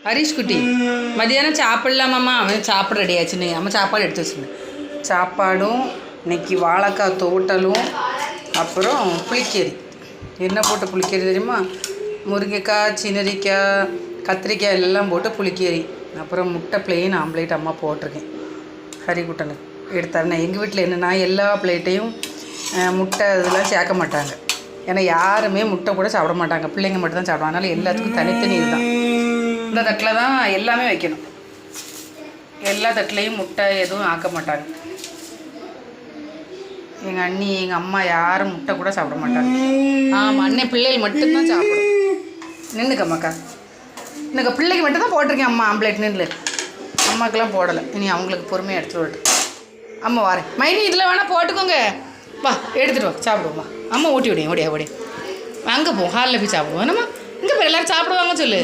ஹரிஷ் குட்டி மதியானம் சாப்பிடலாமாம்மா? அவன் சாப்பிட ரெடி ஆச்சுன்னு அம்மா சாப்பாடு எடுத்து வச்சுருந்தேன். சாப்பாடும் இன்னைக்கு வாழைக்காய் தோட்டலும் அப்புறம் புளிக்கறி. என்ன போட்டு புளிக்கறி தெரியுமா? முருங்கைக்காய், சின்னரிக்காய், கத்திரிக்காய் எல்லாம் போட்டு புளிக்கறி. அப்புறம் முட்டை பிளெயின் ஆம்லேட் அம்மா போட்டிருக்கேன் ஹரிக்குட்டனுக்கு எடுத்தாருண்ணே. எங்கள் வீட்டில் என்னென்னா எல்லா பிளேட்டையும் முட்டை இதெல்லாம் சேர்க்க மாட்டாங்க. ஏன்னா யாருமே முட்டை கூட சாப்பிட மாட்டாங்க, பிள்ளைங்க மட்டும் தான் சாப்பிடுவாங்க. அதனால் எல்லாத்துக்கும் தனித்தனி இதுதான். இந்த தட்டில் தான் எல்லாமே வைக்கணும். எல்லா தட்டிலையும் முட்டை எதுவும் ஆக்க மாட்டாங்க. எங்கள் அண்ணி எங்கள் அம்மா யாரும் முட்டை கூட சாப்பிட மாட்டாங்க. ஆமாம், அண்ணன் பிள்ளைகள் மட்டும்தான் சாப்பிடும். நின்றுக்கம்மாக்கா, இன்னைக்கு பிள்ளைக்கு மட்டும் தான் போட்டிருக்கேன் அம்மா ஆம்லேட். நின்று அம்மாக்கெல்லாம் போடலை. இனி அவங்களுக்கு பொறுமையாக எடுத்துகிட்டு வரட்டும். அம்மா வரேன். மைனி இதில் வேணால் போட்டுக்கோங்க. வா எடுத்துகிட்டு வா, சாப்பிடுவோம். வா அம்மா ஊட்டி விடையும் ஓடியா ஓடியா. அங்கே போ, ஹாலில் போய் சாப்பிடுவோம். என்னம்மா இங்கே போய் எல்லோரும் சாப்பிடுவாங்க சொல்லு.